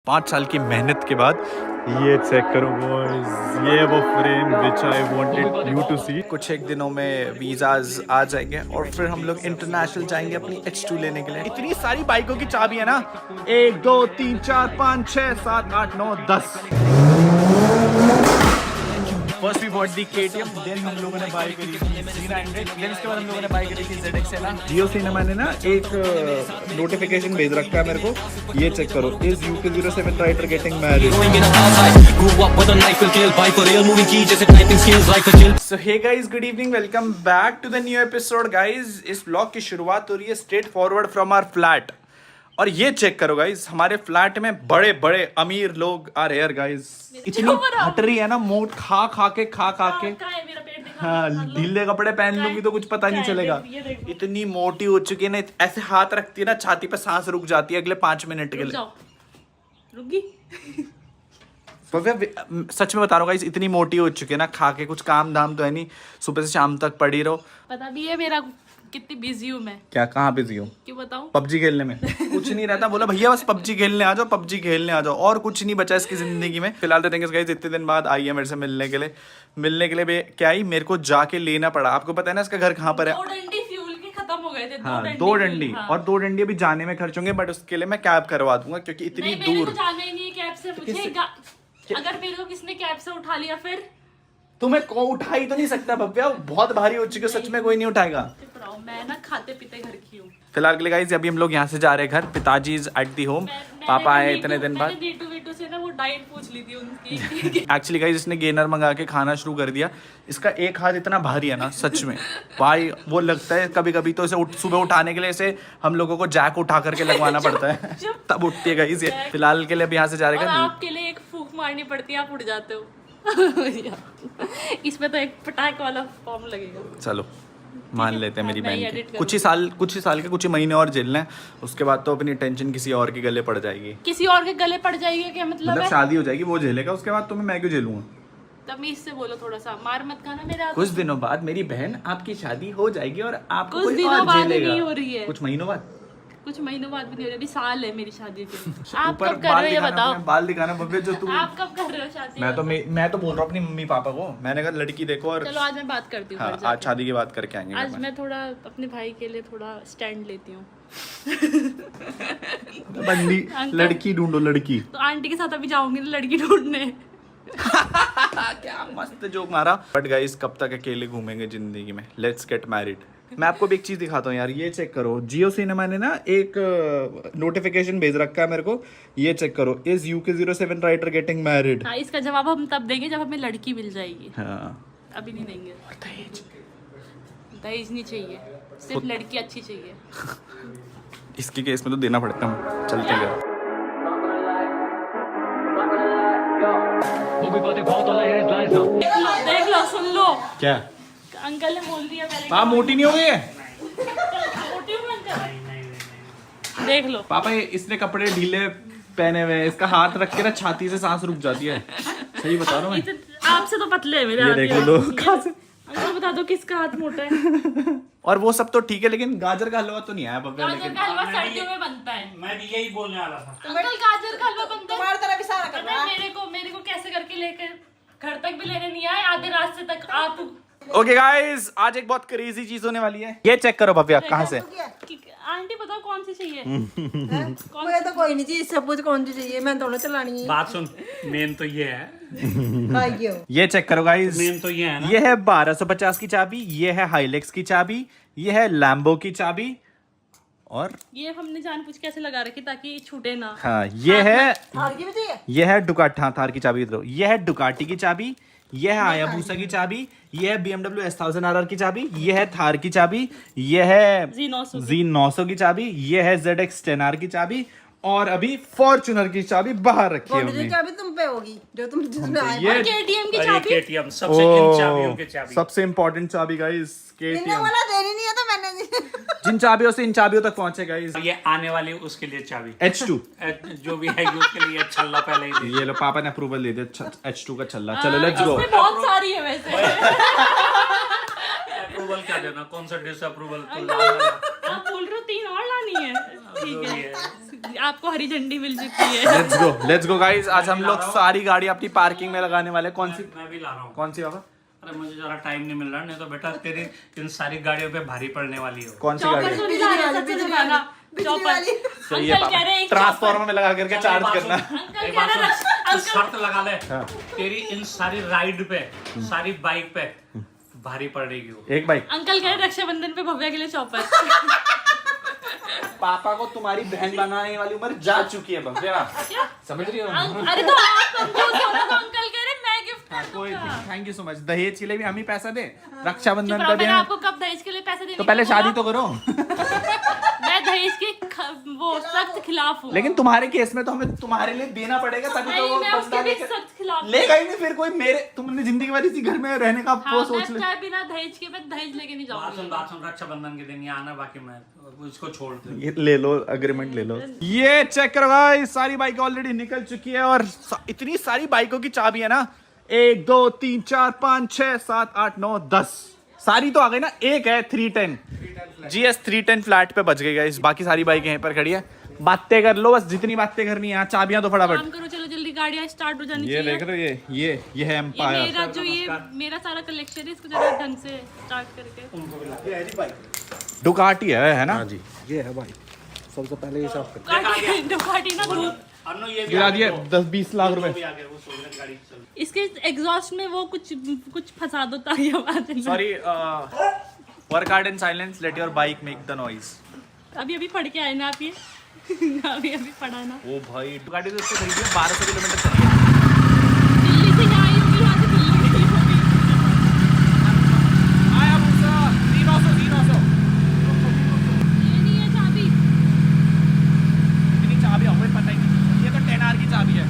5 साल की मेहनत के बाद ये चेक करो बॉयज, ये वो frame which I wanted you to see. कुछ एक दिनों में वीज़ाज आ जाएंगे और फिर हम लोग इंटरनेशनल जाएंगे अपनी H2 लेने के लिए। इतनी सारी बाइकों की चाबी है ना, 1 2 3 4 5 6 7 8 9 10। First we bought the KTM, then हम लोगों ने बाय करी थी 300, देन उसके बाद हम लोगों ने बाय करी थी ZX है ना। जियो सिनेमा ने ना एक नोटिफिकेशन भेज रखा है मेरे को, ये चेक करो, is UK07 writer getting married. So hey guys, good evening, welcome back to the new episode guys. इस व्लॉग की शुरुआत हो रही है straight forward from our flat. और ये चेक करो गाइस, हमारे फ्लैट में बड़े बड़े अमीर लोग आ रहे हैं गाइस। इतनी हट रही है ना, मोट खा खा के हाँ, ढीले कपड़े पहन लूंगी तो कुछ पता नहीं चलेगा। इतनी मोटी हो चुकी है ना, ऐसे हाथ रखती है ना छाती पे, सांस रुक जाती है अगले 5 मिनट के लिए। रुकी सच में बता रहा हूँ गाइस, इतनी मोटी हो चुकी है ना, खा के कुछ काम धाम तो है नहीं, सुबह से शाम तक पड़ी रहो। पता भी है मेरा कितनी बिजी हूँ मैं। क्या, कहाँ बिजी हो? क्यों बताऊँ? पबजी खेलने में कुछ नहीं रहता। बोला भैया बस पबजी खेलने आ जाओ, पबजी खेलने आ जाओ, और कुछ नहीं बचा इसकी जिंदगी में। फिलहाल तो गाइस इतने दिन बाद आई है मेरे से मिलने के लिए भी क्या ही मेरे को जाके लेना पड़ा। आपको पता है ना इसका घर कहाँ पर है? 2 डंडी फ्यूल के खत्म हो गए थे। हाँ, 2 डंडी और 2 डंडी अभी जाने में खर्च होंगे, बट उसके लिए मैं कैब करवा दूंगा क्योंकि इतनी नहीं, दूर। तो जाना ही नहीं है कैब से मुझे। अगर मेरे को किसने कैब से उठा लिया फिर तुम्हें को उठा ही तो नहीं सकता भव्या, बहुत भारी हो चुकी है, सच में कोई नहीं उठाएगा। मैं ना खाते पीते घर की हूँ फिलहाल के लिए गाइस, अभी हम लोग यहाँ से जा रहे हैं घर। पिताजी इज एट दी होम, पापा आए इतने दिन बाद। नीटू से ना वो डाइट पूछ ली थी उनकी। एक्चुअली गाइस इसने गेनर मंगा के खाना शुरू कर दिया। इसका एक हाथ इतना भारी है ना, सच में भाई, वो लगता है कभी कभी तो इसे सुबह उठाने के लिए इसे हम लोगों को जैक उठा करके लगवाना पड़ता है तब उठती है गाइस ये। फिलहाल के लिए अभी यहाँ से जा रहे हैं। आपके लिए एक फूंक मारनी पड़ती है, आप उठ जाते हो। इसमें तो एक पटाख वाला फॉर्म लगेगा। चलो मान लेते हैं मेरी बहन की। कुछ ही साल के कुछ ही महीने और झेलना है, उसके बाद तो अपनी टेंशन किसी और के गले पड़ जाएगी। किसी और के गले पड़ जाएगी क्या मतलब है? शादी हो जाएगी, वो झेलेगा, उसके बाद तो मैं क्यों झेलूंगा? तमीज से बोलो, थोड़ा सा मार मत खाना मेरा। कुछ दिनों बाद मेरी बहन आपकी शादी हो जाएगी और आपको कुछ दिनों बाद नहीं हो रही है, कुछ महीनों बाद। कुछ महीनों बाद भी नहीं हो रही, अभी साल है मेरी शादी के। आप ऊपर कब कर रहे हो ये बताओ? बाल दिखाना भव्य जो तुम। आप कब कर रहे हो शादी? मैं तो बोल रहा हूँ अपनी मम्मी पापा को, मैंने कहा लड़की देखो। और चलो आज मैं बात करती हूँ। हाँ, आज शादी की बात करके आएंगे। आज मैं थोड़ा अपने भाई के लिए थोड़ा स्टैंड लेती हूँ। बंदी लड़की ढूंढो, लड़की। तो आंटी के साथ अभी जाऊंगी ना लड़की ढूंढने। क्या मस्त जोक मारा। बट गाइस, कब तक अकेले घूमेंगे जिंदगी में? Let's get married. मैं आपको भी एक चीज दिखाता हूँ यार, ये चेक करो, जियो सिनेमा ने ना एक नोटिफिकेशन भेज रखा है मेरे को, ये चेक करो, is UK07 writer getting married. हाँ, इसका जवाब हम तब देंगे जब हमें लड़की मिल जाएगी। हाँ, अभी नहीं देंगे। दहेज नहीं चाहिए, सिर्फ लड़की अच्छी चाहिए। इसके केस में तो देना पड़ता है। चलते हैं। देख लो, सुन लो, क्या अंकल ने बोल दिया पहले। पापा मोटी नहीं हो गई है? मोटी हूँ अंकल। देख लो पापा, इसने कपड़े ढीले पहने हुए हैं, इसका हाथ रख के ना छाती से सांस रुक जाती है। सही बता रहा हूँ मैं। आपसे तो पतले है मेरे हाथ। देख लो अंकल बता दो किसका हाथ मोटा है। और वो सब तो ठीक है, लेकिन गाजर का हलवा तो नहीं आया भव्या। गाजर का हलवा सर्दियों में बनता है। मैं भी यही बोलने वाला था। अंकल गाजर का हलवा बनता है तुम्हारी तरह भी सारा कर रहा है। मेरे को कैसे करके लेकर घर तक भी लेने नहीं आए, आधे रास्ते तक आप। ओके गाइस, आज एक बहुत क्रेजी चीज होने वाली है। ये चेक करो भव्या, कहाँ से? आंटी बताओ कौन सी चाहिए? मुझे तो कोई नहीं चीज, सब कुछ कौन सी चाहिए, मैं दोनों चलानी है। बात सुन, मेन तो ये है। आइयो, ये चेक करो गाइस, मेन तो ये है ना। ये है 1250 की चाबी, ये है हाइलेक्स की चाबी, ये है लैम्बो की चाबी, और ये हमने जानबूझ के ऐसे लगा रखी ताकि छूटे ना। हाँ, ये है थार की भी चाहिए। ये है डुकाटी, हाँ थार की चाबी दो। ये है डुकाटी की चाबी, ये है हायाबुसा की चाबी, ये है BMW S1000 RR की चाबी, ये है थार की चाबी, ये है Z900 की चाबी, ये है ZX 10R की चाबी, और अभी फॉर्च्यूनर की चाबी बाहर रखी है हमने। चाबी तुम पे होगी जो तुम जिसमें आए। ये KTM की अरे चाबी। KTM सबसे इन चाबियों की चाबी। सबसे इम्पोर्टेंट चाबी गाइस, इन्हें KTM। बोला देनी नहीं है तो मैंने जिन चाबियों से इन चाबियों तक पहुंचे गाइस। ये आने वाली उसके लिए चाबी H2 जो भी है उसके लिए छल्ला पहले ही दे। ये लो, पापा ने अप्रूवल दे दिया H2 का छल्ला। चलो लेट्स गो। इसमें बहुत सारी है वैसे। अप्रूवल क्या देना, कौन सा डिस अप्रूवल तो आप बोल रहे हो 3 और लानी है? ठीक है, आपको हरी झंडी मिल चुकी है। Let's go guys. आज हम लोग सारी गाड़ी अपनी पार्किंग में लगाने वाले। कौन सी? मैं भी ला रहा हूँ। कौन सी बाबा? अरे मुझे जरा टाइम नहीं मिल रहा, नहीं तो बेटा तेरी इन सारी गाड़ियों पे भारी पड़ने वाली हो। कौन सी गाड़ी चौपर है? तो नहीं ला रहे, सबसे दुकाना चौपर। सही है अंकल कह रहे पापा, हैं एक ट्रांसफार्मर में लगा करके चार्ज करना। अंकल एक कह बात रहे सुन, हैं शर्त लगा ले, हाँ। तेरी इन सारी राइड पे, सारी बाइक पे भारी पड़ेगी वो। एक बाइक। अंकल कह रहे रक्षाबंधन पे भव्या के लिए चौपर। पापा को तुम्हारी बहन बनाने वाली उम्र जा चुकी है भव्या, क्या? समझ रही हो? अरे तो आप कंफ्यूज हो ना, तो अंकल कह रहे मैं गिफ्ट कर कोई दूंगा। Thank you so much. दहेज के लिए भी हम ही पैसा दे, रक्षाबंधन चुप का रहो, भी मैंने हम- आपको कब दहेज के लिए पैसे देने तो को पहले बोला? शादी तो करो। मैं दहेज के वो सख्त खिलाफ हूँ। लेकिन तुम्हारे केस में तो हमें तुम्हारे लिए देना पड़ेगा, तभी तो नहीं, वो मैं बंदा उसके भी लेकर सख्त खिलाफ हूँ। लेगा ही नहीं फिर कोई। मेरे तुमने जिंदगी भर इसी घर में रहने का हाँ, वो सोच मैं ले। चाहे बिना दहेज के मैं दहेज लेके नहीं जाऊंगी। बात सुन, रक्षाबंधन के दिन यहाँ आना, बाकी मैं इसको छोड़ दे। ये ले लो, अग्रीमेंट ले लो। ये चेक करो गाइस, सारी बाइकें ऑलरेडी निकल चुकी है और इतनी सारी बाइकों की चाबी है ना, 1 2 3 4 5 6 7 8 9 10 सारी तो आ गई ना। एक है 310 GS 310 फ्लैट पे बच गई गाइस। बाकी सारी बाइकें यहीं पर खड़ी है। बातें कर लो बस, जितनी बातें करनी है। यहाँ चाबियां तो फटाफट। काम करो, चलो जल्दी, गाड़ियाँ स्टार्ट हो जानी ये चाहिए। देख रहे हो, ये है ये एम्पायर। मेरा जो ये मेरा सारा कलेक्शन है, इसको जरा ढंग से स्टार्ट करके। डुकाटी है ना? जी ये है भाई, सबसे पहले ये साफ कर। डुकाटी ना दूर। अन्नू ये भी गिरा आ दिए गया, 10-20 लाख वो रुपए। भी आ गया, वो सोलह गाड़ी चल। इसके एग्जॉस्ट में वो कुछ फंसा दो ताकि आवाज ना। Sorry, work hard in silence, let your bike make the noise. अभी पढ़ के आए ना आप ये। अभी पढ़ा ना। ओ भाई, गाड़ी तो उससे खरीदी है, 1200 किलोमीटर चली है। दिल्ली से यहाँ आई होगी, यहाँ से दिल्ली गई होगी। आया मूसा, 300। ये नहीं है चाबी। कितनी चाबी है हमें पता ही नहीं। ये तो 10R की चाबी है।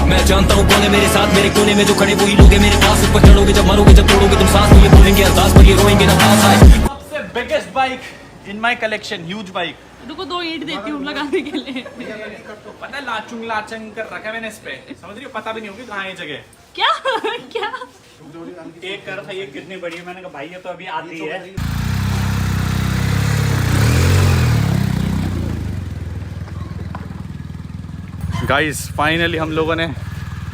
मैं जानता हूँ कौन है मेरे साथ, मेरे कोने में जो खड़े वही लोग हैं मेरे पास। ऊपर चढ़ोगे जब मरोगे, जब तोड़ोगे तुम सांस, तो ये बोलेंगे अरदास पर, ये रोएंगे ना पास आए। सबसे biggest bike in my collection, huge bike. रुको 2 ईंट देती हूँ लगाने के लिए। पता है, लाचंग कर रखा है मैंने इस पे, समझ रही हो? पता भी नहीं होगी कहाँ है जगह। क्या क्या? एक कर था, ये कितनी बड़ी है? मैंने कहा भाई ये तो अभी आती है। गाइस फाइनली हम लोगों ने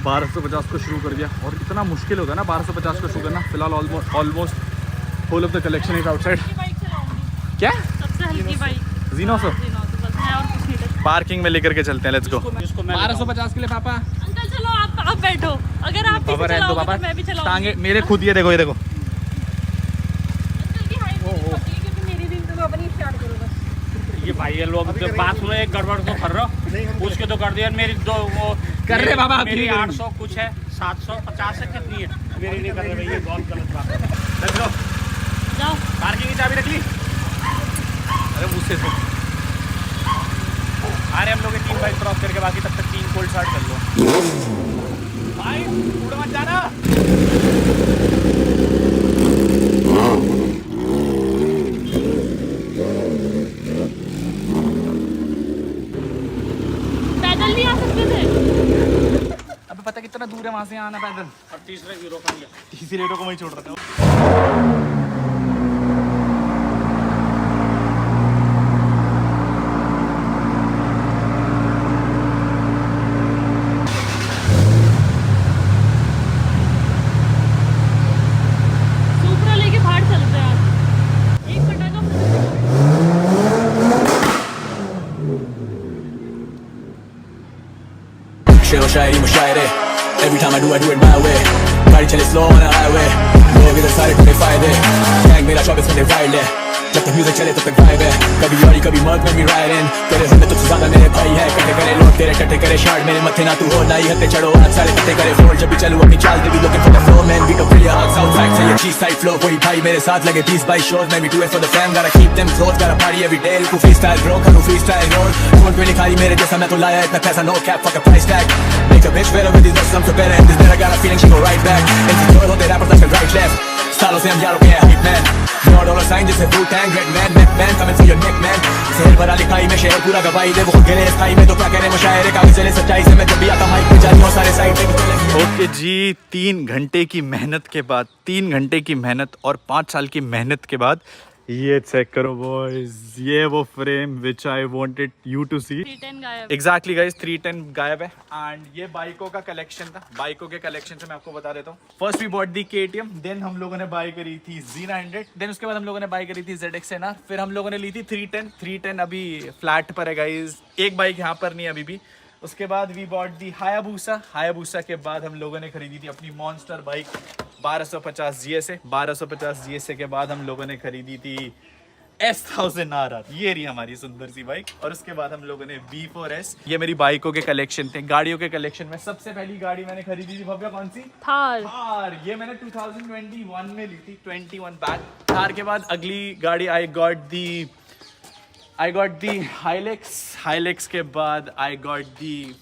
1250 को शुरू कर दिया। और कितना मुश्किल होता है ना 1250 को शुरू करना। फिलहाल almost whole of the collection is outside. ये बाइक चलाऊंगी, क्या? सबसे हल्की बाइक। Xenos? हाँ, Xenos, बस है और कुछ नहीं टच। पार्किंग में लेकर के चलते हैं, लेट्स गो। जिसको मैं 1250 के लिए पापा अंकल चलो, आप बैठो। अगर आप पापा पीछे रहने दो चलाओगे पापा। तो मैं भी चलाऊंगी। टांगे मेरे खुद, ये देखो ये देखो। अंकल की हाइट नहीं होती क्योंकि मेरी भी तो अपनी स्टार्ट करो बस। ये भाई ये लोग जब बात सुनो, एक गड़बड़ तो कर रहे हो, पूछ के तो कर दिया। मेरी दो वो कर रहे बाबा, आप मेरी नहीं करेंगे। 800 कुछ है, 750 है, कितनी है मेरी नहीं कर रहे भैया, बहुत गलत बात है। Let's go. जाओ। पार्किंग की चाबी रख ली? अरे मुझसे से अरे हम लोग 3 बाइक ड्रॉप करके बाकी तब तक 3 कोल्ड स्टार्ट कर लो। भाई उड़ मत जाना। वहां से आना पैदल। और तीसरे की रोकेंगे। तीसरी रेटों को वहीं छोड़ रखा हूँ। सुपरा लेके बाहर चलते हैं आज। एक पटाखा शेरो शायरी मुशायरे Every time I do it my way गाड़ी चले slow on the highway लोग इधर सारे टूटे फायदे गैंग मेरा 24 घंटे वाइल्ड है जब तक म्यूजिक चले तब तक वाइब है कभी यारी कभी मर्द में भी राइड इन तेरे हमने तुझसे ज्यादा मेरे भाई है कटे करे लोग तेरे टट्टे करे शार्ट मेरे मत्थे ना तू हो ना ही हत्ते चढ़ो आज सारे कट्टे करे फोल्ड जब भी चलूं अपनी चाल दे भी looking for the flow man we go pretty hard south side से ये cheese side flow कोई भाई मेरे साथ लगे 20-22 shows man we do it for the fam gotta keep them close gotta party every day तू freestyle bro करूं freestyle roll कौन पे लिखाई मेरे जैसा मैं तो लाया इतना पैसा no cap fuck a price tag make a bitch better with these verses I'm so better and this better got a feeling she go right back insecure होते rappers left and right left सालों से हम यारों के हैं hype man no dollar sign जैसे Wu-Tang Red man coming for your neck man शहर भरा लिखाई में शहर पूरा गवाही दे वो खुद गिरे स्थाई में तो क्या करे मुशायरे कागज चले सच्चाई से मैं जब भी आता माइक पे जाती हूँ सारे साइड पे ओके जी, 3 घंटे की मेहनत के बाद, 3 घंटे की मेहनत और 5 साल की मेहनत के बाद ये चेक करो बॉयज, ये वो frame which I wanted you to see. 310 गायब। एग्जैक्टली गाइस, 310 गायब है। एंड ये बाइकों का कलेक्शन था। बाइकों के कलेक्शन से मैं आपको बता देता हूँ। First we bought the KTM, then हम लोगों ने बाय करी थी Z900, देन उसके बाद हम लोगों ने बाय करी थी ZX-NR, फिर हम लोगों ने ली थी 310 अभी फ्लैट पर है गाइज, एक बाइक यहाँ पर नहीं अभी भी। उसके बाद वी बॉट दी हायाबूसा के बाद हम लोगों ने खरीदी थी अपनी मॉन्स्टर बाइक 1250 GSA, 1250 GSA के बाद हम लोगों ने खरीदी थी S1000RR, ये रही हमारी सुंदर सी बाइक। और उसके बाद हम लोगों ने V4S। ये मेरी बाइकों के कलेक्शन थे। गाड़ियों के कलेक्शन में सबसे पहली गाड़ी मैंने खरीदी थी भव्या, कौन सी? थार। ये मैंने 2021 में ली थी, 21 बैक। थार के बाद अगली गाड़ी आई गॉट दी हाइलेक्स के बाद आई गॉट दी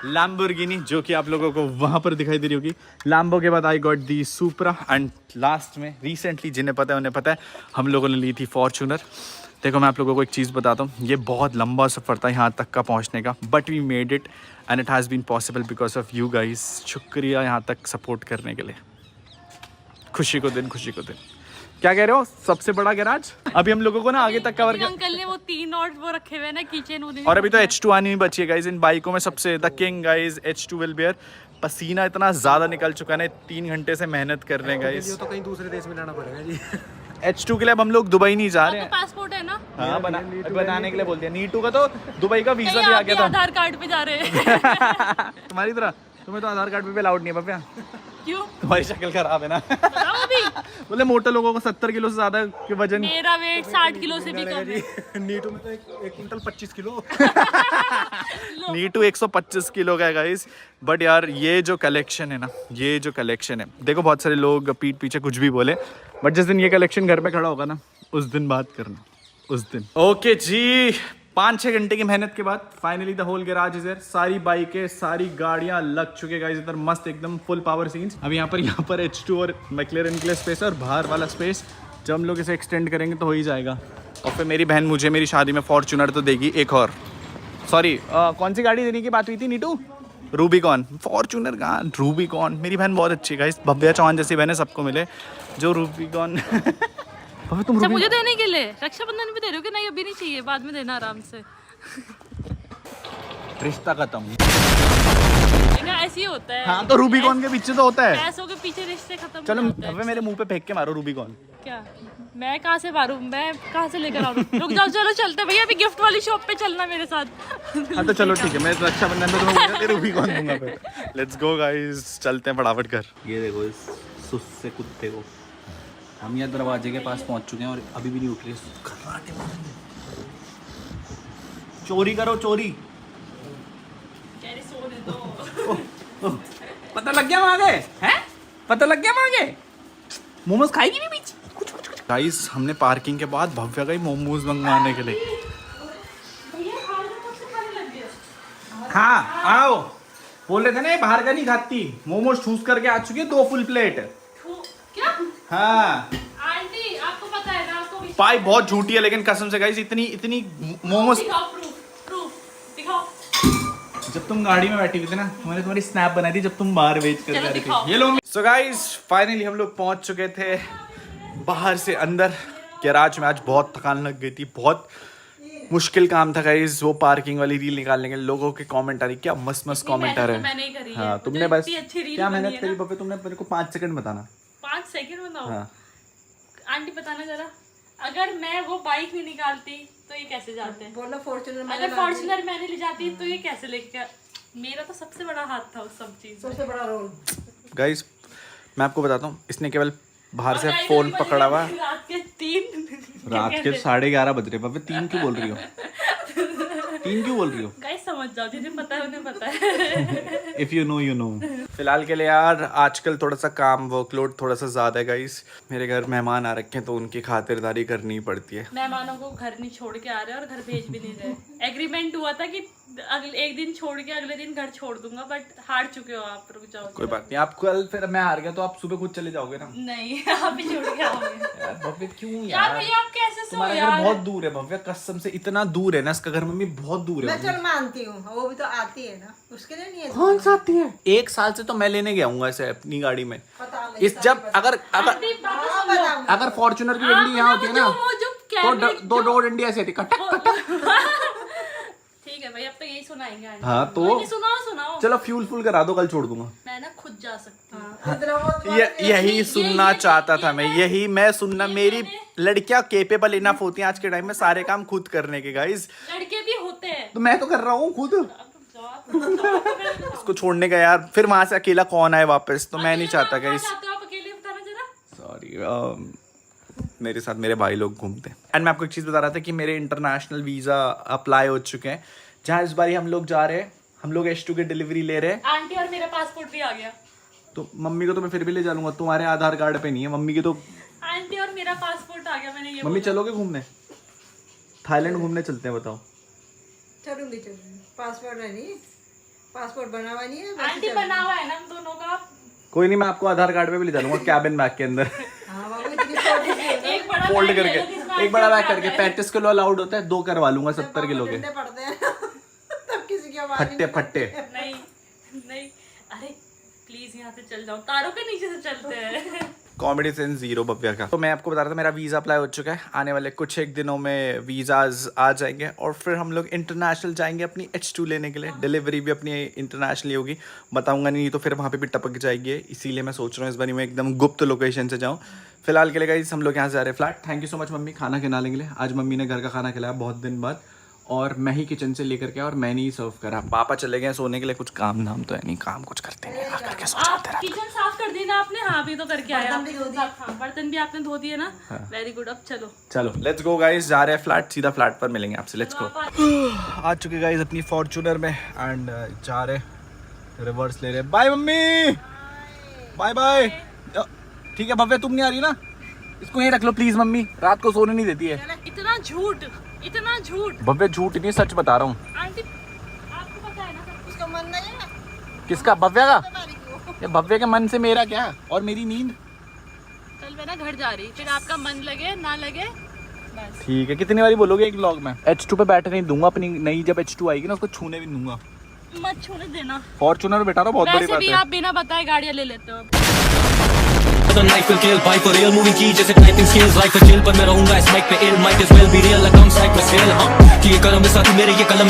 लैम्बोर्गिनी, जो कि आप लोगों को वहां पर दिखाई दे रही होगी। लैम्बो के बाद I got the Supra and last में रिसेंटली जिन्हें पता है उन्हें पता है, हम लोगों ने ली थी फॉर्च्यूनर। देखो मैं आप लोगों को एक चीज़ बताता हूँ, ये बहुत लंबा सफ़र था यहाँ तक का पहुँचने का, but we made it and it has been possible because of you guys. शुक्रिया यहाँ तक सपोर्ट करने के लिए। खुशी को दिन। क्या कह रहे हो? सबसे बड़ा गैराज अभी हम लोगों को ना आगे तक कवर कर। अंकल ने वो 3 और वो रखे हुए ना कीचेन, और अभी तो H2 आनी नहीं बची है गाइज इन बाइकों में। सबसे the king guys H2 will beer. पसीना इतना ज्यादा निकल चुका है, 3 घंटे से मेहनत कर रहे हैं गाइज। तो कहीं दूसरे देश में लाना पड़ेगा जी। H2 के लिए अब हम लोग दुबई नहीं जा रहे हैं। पासपोर्ट है ना? हाँ बनाने के लिए बोल दिया। नीटू का तो दुबई का वीजा भी आ गया था। आधार कार्ड पे जा रहे हैं। तुम्हारी तरह तुम्हें तो आधार कार्ड पे अलाउड नहीं है भव्या। क्यों? तुम्हारी शक्ल खराब है ना। बताओ अभी। बोले मोटे लोगों को 70 किलो से ज्यादा के वजन। मेरा वेट 60 किलो से भी कम है। नीटू में तो एक क्विंटल 25 किलो। नीटू 125 किलो का है गाइस। बट यार ये जो कलेक्शन है ना, ये जो कलेक्शन है, देखो बहुत सारे लोग पीठ पीछे कुछ भी बोले, बट जिस दिन ये कलेक्शन घर पे खड़ा होगा ना, उस दिन बात करना, उस दिन। ओके जी, 5-6 घंटे की मेहनत के बाद finally the whole garage is here. सारी बाइकें, सारी गाड़ियां लग चुके गाइस इधर, मस्त एकदम फुल पावर सीन्स। अब यहाँ पर H2 और मैक्लेरन के लिए स्पेस है, और बाहर वाला स्पेस जब हम लोग इसे एक्सटेंड करेंगे तो हो ही जाएगा। और फिर मेरी बहन मुझे मेरी शादी में फॉर्च्यूनर तो देगी, एक और, सॉरी कौन सी गाड़ी देने की बात हुई थी नीटू? रूबिकॉन। फॉर्च्यूनर कहाँ, रूबिकॉन। मेरी बहन बहुत अच्छी है गाइस, भव्या चौहान जैसी बहनें सबको मिले जो रूबिकॉन। तुम अच्छा मुझे देने के लिए रक्षाबंधन भी दे रहे हो कि नहीं? अभी नहीं चाहिए, बाद में देना आराम से। रिश्ता खत्म। ऐसे ही होता है। हाँ तो रूबिकॉन के पीछे तो होता है। पैसों के पीछे रिश्ते खत्म। चलो हो जाते हैं। अब मेरे मुंह पे फेंक के मारो रूबिकॉन। क्या मैं कहाँ से मारूं? मैं कहाँ से लेकर आऊँ? रुक जाओ, चलो चलते भैया, अभी गिफ्ट वाली शॉप पे चलना मेरे साथ। हाँ तो चलो ठीक है, मैं रक्षाबंधन में तुम्हें रूबिकॉन दूंगा फिर। लेट्स गो गाइस, चलते हैं फटाफट कर। ये देखो इस सुस्से कुत्ते को, हम यहाँ दरवाजे के पास पहुँच चुके हैं और अभी भी नहीं उठ रही। चोरी करो, चोरी। पता लग गया वहाँ हैं? पता लग गया वहाँ मोमोज खाएगी भी बीच। गाइस हमने पार्किंग के बाद भव्या गई मोमोज मंगवाने के लिए। हाँ आओ, बोल रहे थे ना बाहर का नहीं खाती, मोमोज ठूस करके आ चुकी है 2 फुल प्लेट। क्या? हाँ आंटी आपको पता है ना, आपको पाई बहुत झूठी है लेकिन कसम से गाइस, इतनी मोमोज दिखाओ, प्रूफ दिखाओ। जब तुम गाड़ी में बैठी हुई थी ना, मैंने तुम्हारी स्नैप बनाई थी जब तुम बाहर वेट कर रही थी। ये लो। सो गाइस फाइनली हम लोग पहुंच चुके थे बाहर से अंदर। गैराज में आज बहुत थकान लग गई थी, बहुत मुश्किल काम था गाइस वो पार्किंग वाली रील निकालने के। लोगों के कमेंट आ रही, क्या मस्त मस्त कमेंट आ रहे हैं। हाँ तुमने बस क्या मेहनत करी बब्बे, तुमने मेरे को 5 सेकंड बताना। 5 सेकंड बताओ। हाँ। आंटी बताना जरा, अगर मैं वो बाइक नहीं निकालती तो ये कैसे जाते हैं? बोलो फॉर्च्यूनर अगर फॉर्च्यूनर मैंने ले जाती तो ये कैसे लेके, मेरा तो सबसे बड़ा हाथ था उस सब चीज। सबसे बड़ा रोल। गाइस मैं आपको बताता हूँ, इसने केवल बाहर से फोन पकड़ा हुआ। रात के 3 रात के 11:30 बज रहे बब्बे, 3 क्यों बोल रही हो? 3 क्यों बोल रही हो? गाइस समझ जाओ, जिन्हें पता है उन्हें पता है। If you know you know. फिलहाल के लिए यार आजकल थोड़ा सा काम वर्कलोड थोड़ा सा ज्यादा है गाइस। मेरे घर मेहमान आ रखे हैं तो उनकी खातिरदारी करनी पड़ती है। मेहमानों को घर नहीं छोड़ के आ रहे और घर भेज भी नहीं रहे। एग्रीमेंट हुआ था कि अगले एक दिन छोड़ के अगले दिन घर छोड़ दूंगा, बट हार चुके हो आप, रुक जाओ। कोई बात नहीं, आप कल फिर मैं हार गया तो आप सुबह खुद चले जाओगे ना। नहीं आप ही छोड़ के आओगे। यार भव्य क्यों यार यार? भैया आप कैसे सो तुम्हारा यार? घर बहुत दूर है भव्य, कसम से इतना दूर है ना इसका घर। मम्मी बहुत दूर है। मैं चल मानती हूँ, वो भी तो आती है ना, उसके लिए नहीं है। कौन सा आती है? 1 साल से तो मैं लेने गया हूँ ऐसे अपनी गाड़ी में। पता नहीं। इस जब अगर आंटी, बात तो सुन लो। अगर फॉर्च्यूनर की डंडी यहाँ होती है ना वो जो तो कैबिनेट दो डंडी ऐसी आती कटक। ठीक है भाई, अब तो यही सुनाएंगे आंटी। हाँ, तो- कोई नहीं, सुनाओ। चलो फ्यूल फुल करा दो, कल छोड़ दूंगा। मैं ना खुद जा सकती हूँ। यही सुनना चाहता था मैं, यही मैं सुनना। मेरी लड़कियां केपेबल इनफ होती हैं आज के टाइम में सारे काम खुद करने के गाइस। लड़के भी होते हैं। तो मैं तो कर रहा हूँ खुद। आप उसको छोड़ने का यार, फिर वहां से अकेला कौन आए वापस, तो मैं नहीं चाहता गाइस। आप अकेले बताना जरा। सॉरी मेरे साथ मेरे भाई लोग घूमते हैं। एंड मैं आपको एक चीज़ बता रहा था कि मेरे इंटरनेशनल वीज़ा अप्लाई हो चुके हैं, जहाँ इस बारी हम लोग जा रहे हैं। हम लोग H2 की डिलीवरी ले रहे हैं। आंटी और मेरा पासपोर्ट भी आ गया। तो मम्मी को तो मैं फिर भी ले जा लूंगा, तुम्हारे आधार कार्ड पे नहीं है। मम्मी की तो आंटी और मेरा पासपोर्ट आ गया, मैंने ये मम्मी चलोगे घूमने? थाईलैंड घूमने चलते हैं, बताओ। चलूंगी। पासपोर्ट है नहीं, पासपोर्ट बना हुआ नहीं है। वैसे आंटी बना हुआ है ना हम दोनों का। कोई नहीं, मैं आपको आधार कार्ड पे भी ले जा लूंगा, कैबिन बैग के अंदर हाँ बाबू, इतनी छोटी सी है ना। एक बड़ा फोल्ड बैग ले करके। लो, जिसमें एक बड़ा बैग आंटी करके और 35 किलो अलाउड होता है, 2 करवा लूंगा 70 किलो के। ठंडे पड़ते हैं तब किसी की आवाज फट्टे फट्टे। नहीं अरे प्लीज यहाँ से चल जाओ, तारों के नीचे से चलते हैं। कॉमेडी सेंस जीरो भव्या का। तो मैं आपको बता रहा था मेरा वीज़ा अप्लाई हो चुका है। आने वाले कुछ एक दिनों में वीज़ाज आ जाएंगे और फिर हम लोग इंटरनेशनल जाएंगे अपनी H2 लेने के लिए। डिलीवरी भी अपनी इंटरनेशनली होगी, बताऊंगा नहीं तो फिर वहाँ पे भी टपक जाएगी। इसीलिए मैं सोच रहा हूँ इस बार मैं एकदम गुप्त लोकेशन से जाऊँ। फिलहाल के लिए गाइस हम लोग यहाँ से जा रहे हैं flat. Thank you so much mummy खाना खिलाने के लिए। आज मम्मी ने घर का खाना खिलाया बहुत दिन बाद, और मैं ही किचन से लेकर के और मैंने ही सर्व करा। पापा चले गए सोने के लिए, कुछ काम नाम तो है नहीं, काम कुछ करते नहीं है करके सो जाते आप किचन साफ कर दी ना आपने? हाँ, अभी तो करके आया। बर्तन भी धो दिए। हाँ, बर्तन भी आपने धो दिए ना। Very good. अब चलो चलो लेट्स गो गाइस, जा रहे हैं फ्लैट, सीधा फ्लैट पर मिलेंगे आपसे। Let's go. आ चुके गाइस अपनी फॉर्च्यूनर में एंड जा रहे रिवर्स ले रहे। Bye mummy, bye bye. ठीक है भव्य, तुम नहीं आ रही ना? इसको यहीं रख लो प्लीज, मम्मी रात को सोने नहीं देती है। इतना झूठ, इतना झूठ। भव्य झूठ नहीं, सच बता रहा हूँ। आंटी आपको पता है ना सब। उसका मन नहीं है। किसका? भव्य का? तुम्हारी क्यों? ये भव्य के मन से मेरा क्या और मेरी नींद। कल मैं ना घर जा रही, फिर आपका मन लगे ना लगे बस। ठीक है, कितनी बारी बोलोगे एक व्लॉग में? H2 पे बैठने नहीं दूंगा अपनी नई, जब H2 आएगी ना उसको छूने भी नहीं दूंगा। मत छूने देना। फॉर्च्यूनर बैठा रहा, बहुत बड़ी वैसे बात भी है। आप बिना बताए गाड़ियाँ ले लेते हो। The knife will kill, buy for real, moving की जैसे typing skills, life a chill पर मैं रहूंगा इस mic पे ill, might as well be real, like I'm psych में sale, हाँ कि ये कलम में साथी मेरे, ये कलम